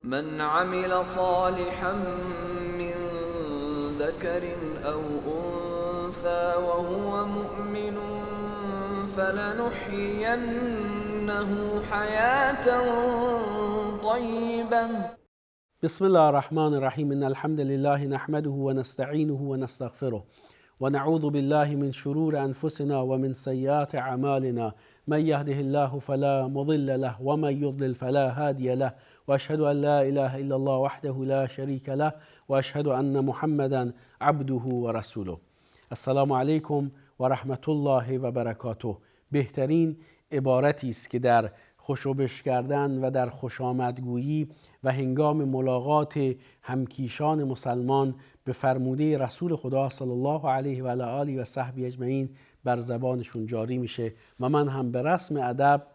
من عمل صالحا من ذكر أو أنثى وهو مؤمن فلنحيينه حياة طيبة. بسم الله الرحمن الرحیم. ان الحمد لله نحمده و نستعینه و نستغفره و نعوذ بالله من شرور انفسنا و من سیئات اعمالنا. من یهده الله فلا مضل له و من یضلل فلا هادی له و اشهد ان لا اله الا الله وحده لا شریک له و اشهد ان محمدا عبده و رسوله. السلام علیکم و رحمت الله و برکاته. بهترین عبارتی است که در خوشوبش کردن و در خوشامدگویی و هنگام ملاقات همکیشان مسلمان به فرموده رسول خدا صلی الله علیه و آله و صحبه اجمعین بر زبانشون جاری میشه و من هم به رسم ادب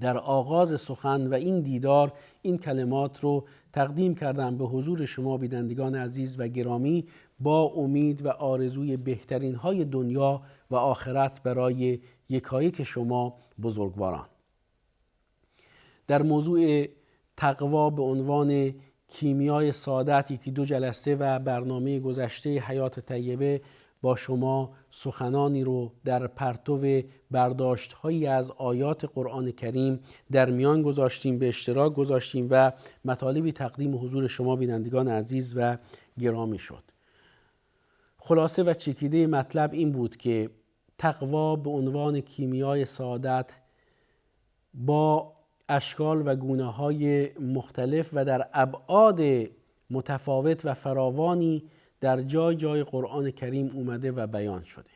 در آغاز سخن و این دیدار این کلمات رو تقدیم کردم به حضور شما بینندگان عزیز و گرامی با امید و آرزوی بهترین های دنیا و آخرت برای یکایک شما بزرگواران. در موضوع تقوا به عنوان کیمیای سعادت یکی دو جلسه و برنامه گذشته حیات طیبه با شما سخنانی رو در پرتو برداشت‌هایی از آیات قرآن کریم در میان گذاشتیم، به اشتراک گذاشتیم و مطالبی تقدیم حضور شما بینندگان عزیز و گرامی شد. خلاصه و چکیده مطلب این بود که تقوا به عنوان کیمیای سعادت با اشکال و گونه‌های مختلف و در ابعاد متفاوت و فراوانی در جای جای قرآن کریم اومده و بیان شده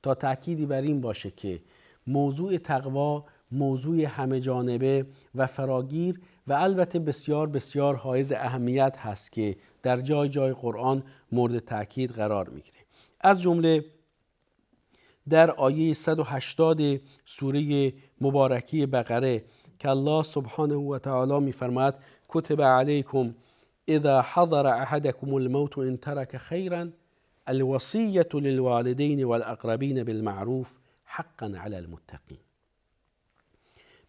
تا تأکیدی بر این باشه که موضوع تقوا موضوع همه جانبه و فراگیر و البته بسیار بسیار حائز اهمیت هست که در جای جای قرآن مورد تأکید قرار میگیره. از جمله در آیه 180 سوره مبارکه بقره که الله سبحانه و تعالی می‌فرماید کتب علیکم اذا حضر احدکم الموت ان ترک خیرا الوصیة للوالدین والاقربین بالمعروف حقا علی المتقین.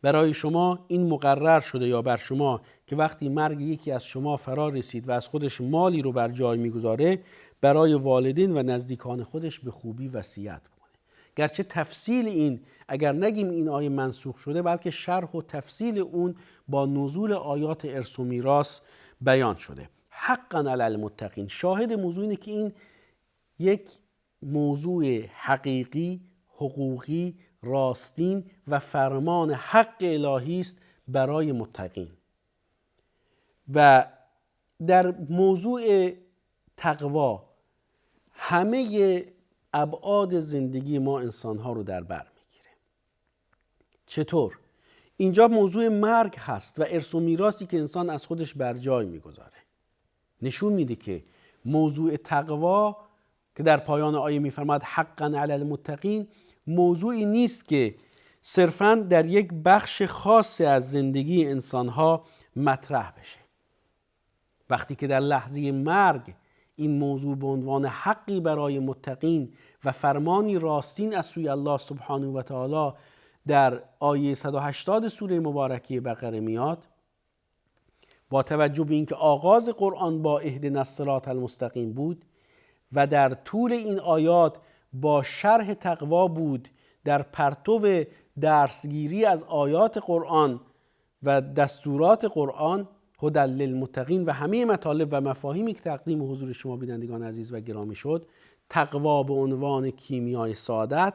برای شما این مقرر شده یا بر شما که وقتی مرگ یکی از شما فرا رسید و از خودش مالی رو بر جای میگذاره برای والدین و نزدیکان خودش به خوبی وصیت کنه. گرچه تفصیل این اگر نگیم این آیه منسوخ شده بلکه شرح و تفصیل اون با نزول آیات ارث و میراث بیان شده. حقا علی المتقین. شاهد موضوع اینه که این یک موضوع حقیقی، حقوقی، راستین و فرمان حق الهی است برای متقین. و در موضوع تقوا همه ابعاد زندگی ما انسان‌ها رو در بر میگیره. چطور؟ اینجا موضوع مرگ هست و ارث و میراثی که انسان از خودش بر جای میگذاره. نشون میده که موضوع تقوا که در پایان آیه میفرماد حقا علی المتقین موضوعی نیست که صرفاً در یک بخش خاص از زندگی انسان‌ها مطرح بشه. وقتی که در لحظه مرگ این موضوع به عنوان حقی برای متقین و فرمانی راستین از سوی الله سبحانه و تعالی در آیه 180 سوره مبارکه بقره میاد، با توجه به اینکه آغاز قرآن با اهدنا الصراط المستقیم بود و در طول این آیات با شرح تقوا بود در پرتو درسگیری از آیات قرآن و دستورات قرآن هدی للمتقین و همه مطالب و مفاهیمی که تقدیم حضور شما بینندگان عزیز و گرامی شد، تقوا به عنوان کیمیای سعادت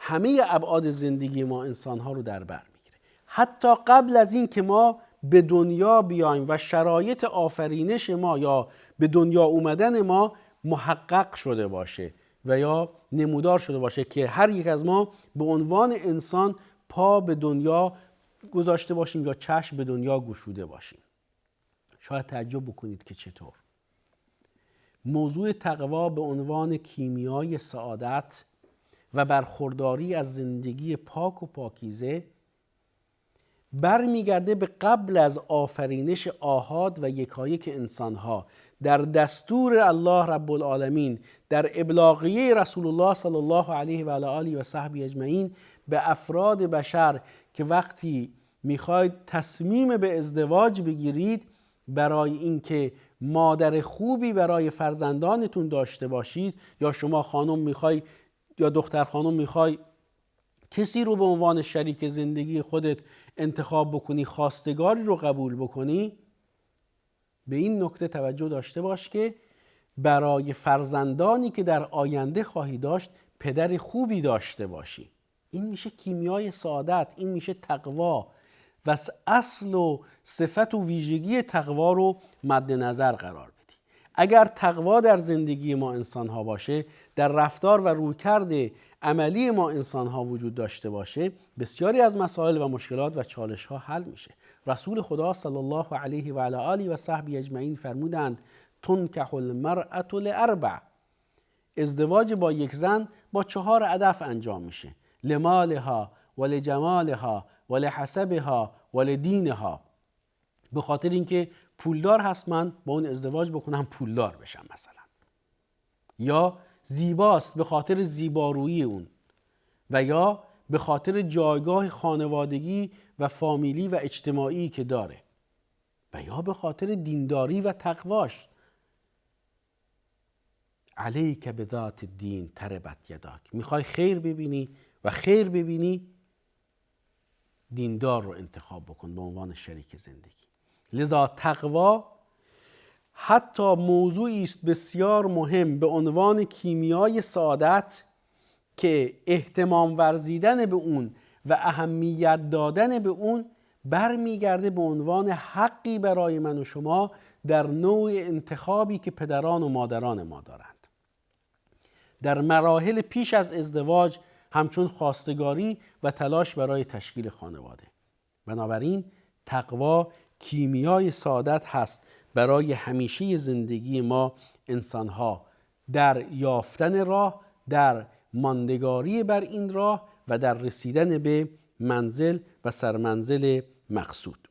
همه ابعاد زندگی ما انسان‌ها رو در بر میگیره. حتی قبل از این که ما به دنیا بیایم و شرایط آفرینش ما یا به دنیا اومدن ما محقق شده باشه و یا نمودار شده باشه که هر یک از ما به عنوان انسان پا به دنیا گذاشته باشیم یا چشم به دنیا گشوده باشیم. شاید تعجب بکنید که چطور موضوع تقوا به عنوان کیمیای سعادت و برخورداری از زندگی پاک و پاکیزه برمیگرده به قبل از آفرینش آحاد و یکایک انسانها در دستور الله رب العالمین در ابلاغیه رسول الله صلی الله علیه و آله و صحبه اجمعین به افراد بشر که وقتی میخواید تصمیم به ازدواج بگیرید برای اینکه مادر خوبی برای فرزندانتون داشته باشید، یا شما خانم میخوای یا دختر خانم میخوای کسی رو به عنوان شریک زندگی خودت انتخاب بکنی، خواستگاری رو قبول بکنی، به این نکته توجه داشته باش که برای فرزندانی که در آینده خواهی داشت پدر خوبی داشته باشی. این میشه کیمیای سعادت، این میشه تقوا و اصل و صفت و ویژگی تقوا رو مد نظر قرار بدی. اگر تقوا در زندگی ما انسان ها باشه، در رفتار و رویکرد عملی ما انسان ها وجود داشته باشه، بسیاری از مسائل و مشکلات و چالش ها حل میشه. رسول خدا صلی الله علیه و علی آله و صحبه اجمعین فرمودند تنکح المرأة لاربع، ازدواج با یک زن با 4 هدف انجام میشه: لمالها ولجمالها ولحسبها ولدینها. به خاطر اینکه پولدار هست من با اون ازدواج بکنم پولدار بشم مثلا، یا زیباست به خاطر زیبارویی اون، و یا به خاطر جایگاه خانوادگی و فامیلی و اجتماعی که داره، و یا به خاطر دینداری و تقواش. علیک بذات الدین تربت یداک. میخوای خیر ببینی و خیر ببینی، دیندار رو انتخاب بکن به عنوان شریک زندگی. لذا تقوا حتی موضوعی است بسیار مهم به عنوان کیمیای سعادت که اهتمام ورزیدن به اون و اهمیت دادن به اون برمیگرده به عنوان حقی برای من و شما در نوع انتخابی که پدران و مادران ما دارند. در مراحل پیش از ازدواج همچون خواستگاری و تلاش برای تشکیل خانواده. بنابراین تقوا کیمیای سعادت هست برای همیشه زندگی ما انسانها، در یافتن راه، در ماندگاری بر این راه و در رسیدن به منزل و سرمنزل مقصود.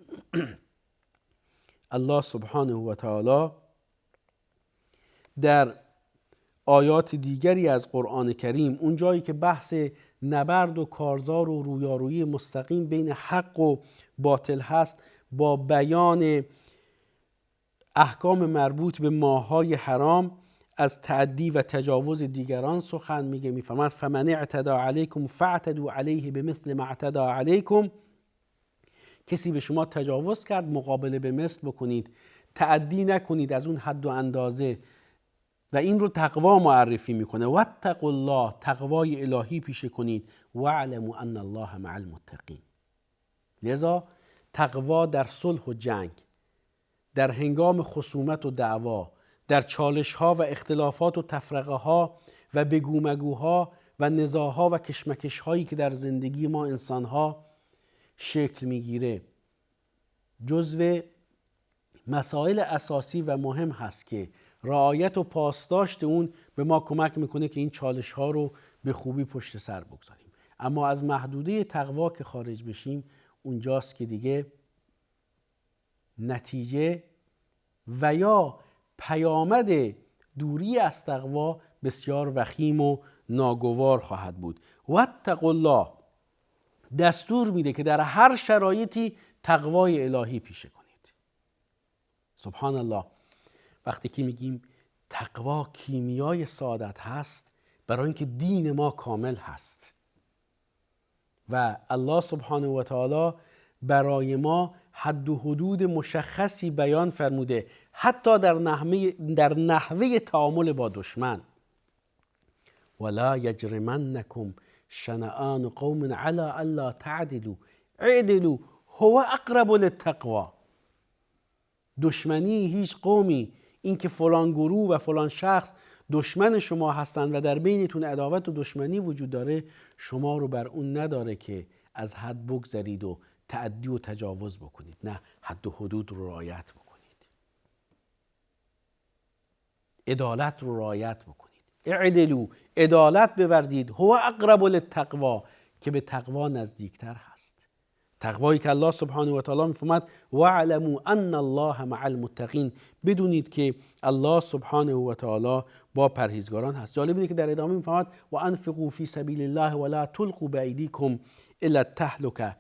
الله سبحانه و تعالی در آیات دیگری از قرآن کریم، اون جایی که بحث نبرد و کارزار و رویارویی مستقیم بین حق و باطل هست، با بیان احکام مربوط به ماه‌های حرام از تعدی و تجاوز دیگران سخن میگه. میفرماد فمن اعتدى علیکم فاعتدوا علیه بمثل ما اعتدى علیکم. کسی به شما تجاوز کرد مقابله به مثل بکنید، تعدی نکنید از اون حد و اندازه. و این رو تقوا معرفی میکنه. واتقوا الله، تقوای الهی پیشه کنید. واعلموا ان الله مع المتقین. لذا تقوا در صلح و جنگ، در هنگام خصومت و دعوا، در چالش ها و اختلافات و تفرقه ها و بگومگوها و نزاعها و کشمکش هایی که در زندگی ما انسان ها شکل میگیره، جزو مسائل اساسی و مهم هست که رعایت و پاسداشت اون به ما کمک میکنه که این چالش ها رو به خوبی پشت سر بگذاریم. اما از محدوده تقوا که خارج بشیم، اونجاست که دیگه نتیجه و یا پیامد دوری از تقوا بسیار وخیم و ناگوار خواهد بود. واتقوا الله دستور میده که در هر شرایطی تقوای الهی پیشه کنید. سبحان الله. وقتی که میگیم تقوا کیمیای سعادت هست، برای اینکه دین ما کامل هست و الله سبحانه و تعالی برای ما حد و حدود مشخصی بیان فرموده، حتی در نحوه تعامل با دشمن. ولا یجرمنکم شنآن قوم علی الا تعدلوا اعدلوا هو اقرب للتقوی. دشمنی هیچ قومی، این که فلان گروه و فلان شخص دشمن شما هستند و در بینتون عداوت و دشمنی وجود داره، شما رو بر اون نداره که از حد بگذرید و تعدی و تجاوز بکنید. نه، حد و حدود رو رعایت بکنید، عدالت رو رعایت بکنید. اعدلوا، عدالت بورزید. هو اقرب للتقوی، که به تقوا نزدیکتر هست. تقوایی که الله سبحانه و تعالی میفرماد واعلموا ان الله مع المتقین، بدونید که الله سبحانه و تعالی با پرهیزگاران هست. جالب اینه که در ادامه میفرماد و انفقوا فی سبیل الله ولا تلقوا بایدیکم الی التهلکه.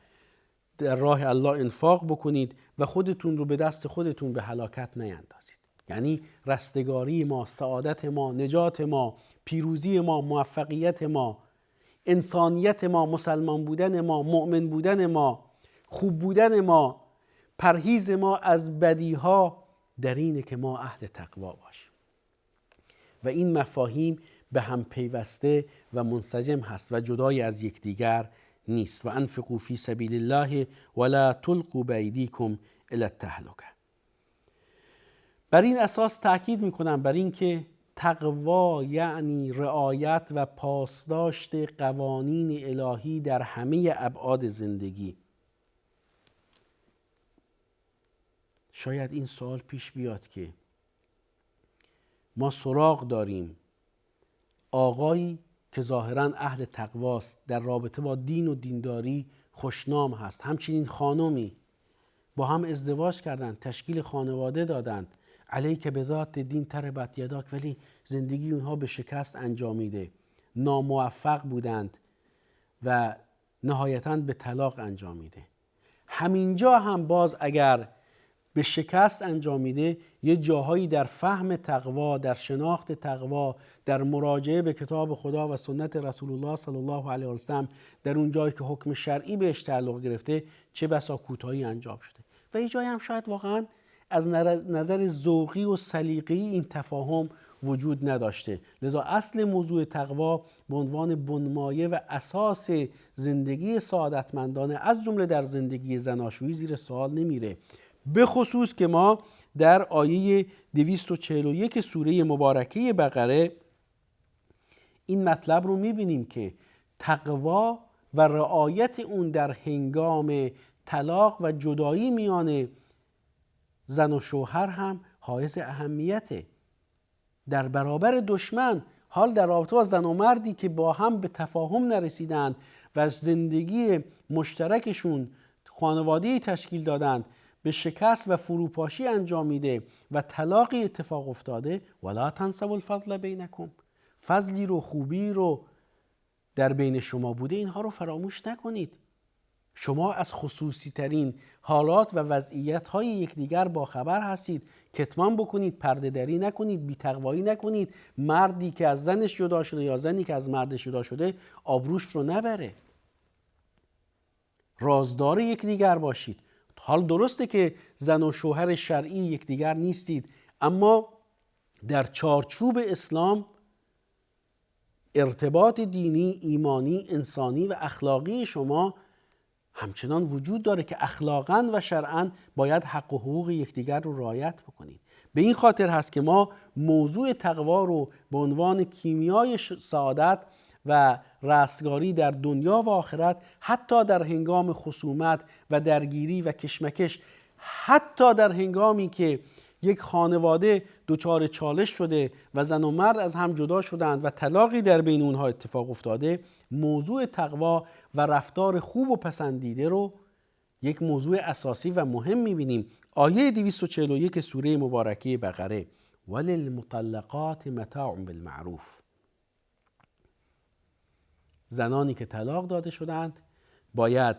در راه الله انفاق بکنید و خودتون رو به دست خودتون به هلاکت نیندازید. یعنی رستگاری ما، سعادت ما، نجات ما، پیروزی ما، موفقیت ما، انسانیت ما، مسلمان بودن ما، مؤمن بودن ما، خوب بودن ما، پرهیز ما از بدیها در اینه که ما اهل تقوا باشیم و این مفاهیم به هم پیوسته و منسجم هست و جدای از یکدیگر نیست. و انفقوا فی سبیل الله ولا تلقوا بایدیکم الی التهلکه. بر این اساس تأکید میکنم بر این که تقوا یعنی رعایت و پاسداشت قوانین الهی در همه ابعاد زندگی. شاید این سوال پیش بیاد که ما سراغ داریم آقایی که ظاهراً اهل تقواست، در رابطه با دین و دینداری خوشنام هست، همچنین خانمی با هم ازدواج کردند، تشکیل خانواده دادند، علیک به ذات دین تربت یداک، ولی زندگی اونها به شکست انجامیده، ناموفق بودند و نهایتاً به طلاق انجامیده. همینجا هم باز اگر به شکست انجامیده، یه جاهایی در فهم تقوا، در شناخت تقوا، در مراجعه به کتاب خدا و سنت رسول الله صلی الله علیه و سلم، در اون جایی که حکم شرعی بهش تعلق گرفته، چه بسا کوتاهی انجام شده. و یه جایی هم شاید واقعا از نظر ذوقی و سلیقه‌ای این تفاهم وجود نداشته. لذا اصل موضوع تقوا به عنوان بنمایه و اساس زندگی سعادتمندانه از جمله در زندگی زناشویی زیر سوال نمیره. به خصوص که ما در آیه 241 سوره مبارکه بقره این مطلب رو میبینیم که تقوا و رعایت اون در هنگام طلاق و جدایی میان زن و شوهر هم حائز اهمیته. در برابر دشمن، حال در رابطه با زن و مردی که با هم به تفاهم نرسیدند و زندگی مشترکشون خانواده‌ای تشکیل دادند، به شکست و فروپاشی انجامیده و طلاقی اتفاق افتاده، ولا تنسوا الفضل بینکم، فضلی رو، خوبی رو در بین شما بوده، اینها رو فراموش نکنید. شما از خصوصی ترین حالات و وضعیت های یکدیگر با خبر هستید. کتمان بکنید، پرده دری نکنید، بی‌تقوایی نکنید. مردی که از زنش جدا شده یا زنی که از مردش جدا شده آبروش رو نبره. رازدار یکدیگر باشید. حال درسته که زن و شوهر شرعی یکدیگر نیستید، اما در چارچوب اسلام ارتباط دینی، ایمانی، انسانی و اخلاقی شما همچنان وجود داره که اخلاقاً و شرعاً باید حق و حقوق یکدیگر رو رعایت بکنید. به این خاطر هست که ما موضوع تقوا رو به عنوان کیمیای سعادت و رستگاری در دنیا و آخرت، حتی در هنگام خصومت و درگیری و کشمکش، حتی در هنگامی که یک خانواده دچار چالش شده و زن و مرد از هم جدا شدند و طلاقی در بین اونها اتفاق افتاده، موضوع تقوا و رفتار خوب و پسندیده رو یک موضوع اساسی و مهم می‌بینیم. آیه 241 سوره مبارکه بقره، وللمطلقات متاع بالمعروف. زنانی که طلاق داده شدند باید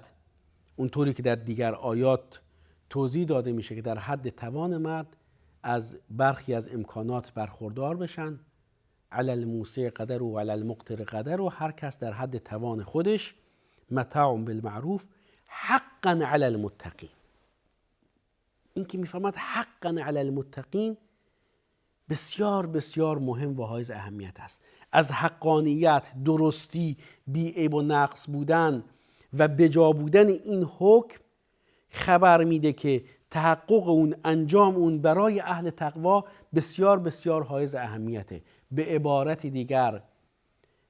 اونطوری که در دیگر آیات توضیح داده میشه که در حد توان مرد از برخی از امکانات برخوردار بشن، علی الموسع قدر و علی المقتر قدر، و هر کس در حد توان خودش. متاع بالمعروف حقا علی المتقین. این که میفهمد حقا علی المتقین بسیار بسیار مهم و حائز اهمیت است. از حقانیت، درستی، بی‌عیب و نقص بودن و بجا بودن این حکم خبر میده که تحقق اون، انجام اون برای اهل تقوا بسیار بسیار حائز اهمیته. به عبارت دیگر،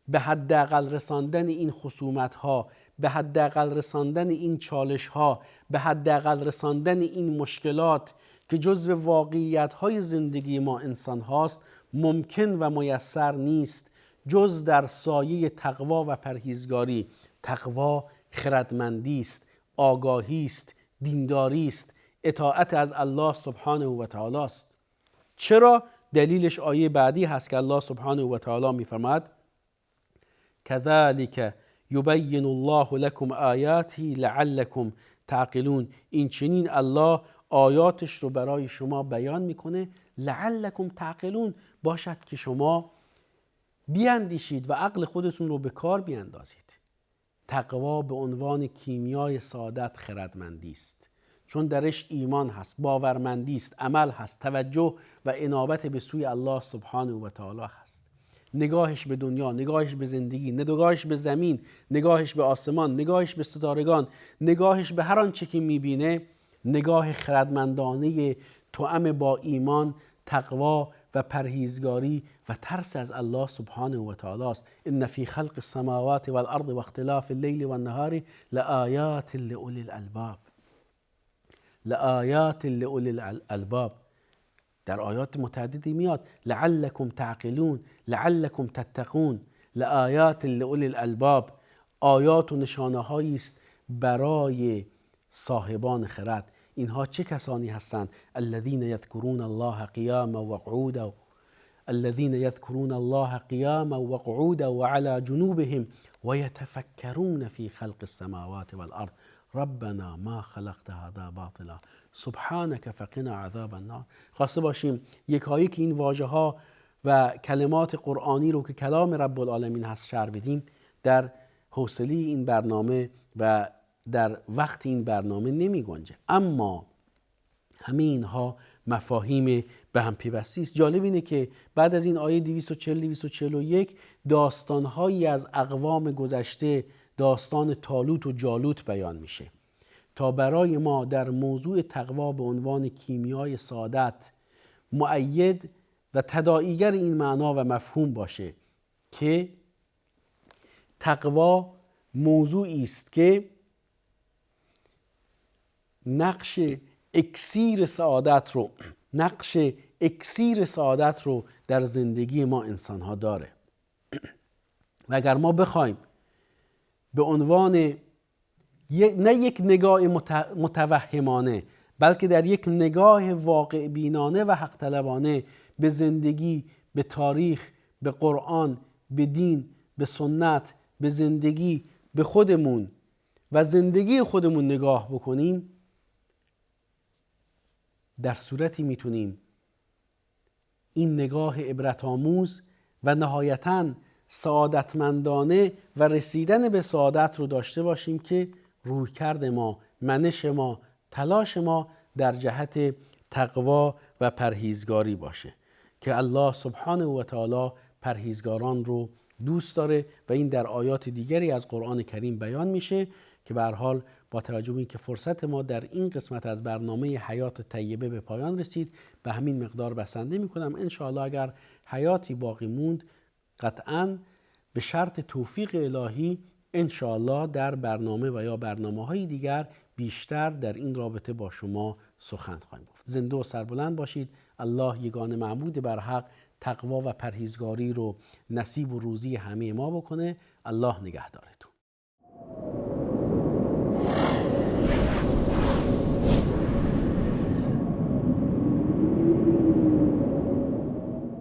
به حداقل رساندن این خصومت ها، به حداقل رساندن این چالش ها، به حداقل رساندن این مشکلات که جزو واقعیت های زندگی ما انسان هاست، ممکن و میسر نیست جز در سایه تقوا و پرهیزگاری. تقوا خردمندی است، آگاهی است، دینداری است، اطاعت از الله سبحانه و تعالی است. چرا؟ دلیلش آیه بعدی هست که الله سبحانه و تعالی می‌فرماید كذلك يبين الله لكم آیاته لعلكم تعقلون. این چنین الله آیاتش رو برای شما بیان میکنه لعلکم تعقلون، باشد که شما بیاندیشید و عقل خودتون رو به کار بیاندازید. تقوا به عنوان کیمیای سعادت خردمندی است، چون درش ایمان هست، باورمندی است، عمل هست، توجه و انابت به سوی الله سبحانه و تعالی هست. نگاهش به دنیا، نگاهش به زندگی، نگاهش به زمین، نگاهش به آسمان، نگاهش به ستارگان، نگاهش به هر آنچه که میبینه نگاه خردمندانه توأم با ایمان، تقوا و پرهیزگاری و ترس از الله سبحانه و تعالی است. ان فی خلق السماوات والارض واختلاف اللیل والنهار لآیات لأولی الالباب. لآیات لأولی الالباب، در آیات متعددی میاد لعلکم تعقلون، لعلکم تتقون، لآیات لأولی الالباب. آیات و نشانه هایی است برای صاحبان خرد. اینها چه کسانی هستند؟ الذين يذكرون الله قياما وقعودا، الذين يذكرون الله قياما وقعودا وعلى جنوبهم ويتفكرون في خلق السماوات والارض ربنا ما خلقت هذا باطلا سبحانك فقنا عذاب النار. خواسته باشیم یکایک این واژه ها و کلمات قرآنی رو که کلام رب العالمین هست شرح بدیم در حوصله این برنامه و در وقت این برنامه نمی گنجه، اما همه اینها مفاهیم به هم پیوسته است. جالب اینه که بعد از این آیه 240-241 داستانهایی از اقوام گذشته، داستان طالوت و جالوت بیان میشه تا برای ما در موضوع تقوا به عنوان کیمیای سعادت مؤید و تداعیگر این معنا و مفهوم باشه که تقوا موضوعی است که نقش اکسیر سعادت رو در زندگی ما انسان ها داره. و اگر ما بخوایم به عنوان نه یک نگاه متوهمانه بلکه در یک نگاه واقع بینانه و حق طلبانه به زندگی، به تاریخ، به قرآن، به دین، به سنت، به زندگی، به خودمون و زندگی خودمون نگاه بکنیم، در صورتی میتونیم این نگاه عبرت آموز و نهایتاً سعادتمندانه و رسیدن به سعادت رو داشته باشیم که رویکرد ما، منش ما، تلاش ما در جهت تقوا و پرهیزگاری باشه که الله سبحانه و تعالی پرهیزگاران رو دوست داره و این در آیات دیگری از قرآن کریم بیان میشه که به هر حال با توجه به اینکه فرصت ما در این قسمت از برنامه حیات طیبه به پایان رسید به همین مقدار بسنده میکنم. ان شاء الله اگر حیاتی باقی موند قطعاً به شرط توفیق الهی ان شاء الله در برنامه و یا برنامه‌های دیگر بیشتر در این رابطه با شما سخن خواهیم گفت. زنده و سربلند باشید. الله یگانه معبود بر حق تقوا و پرهیزگاری رو نصیب و روزی همه ما بکنه. الله نگهدارت.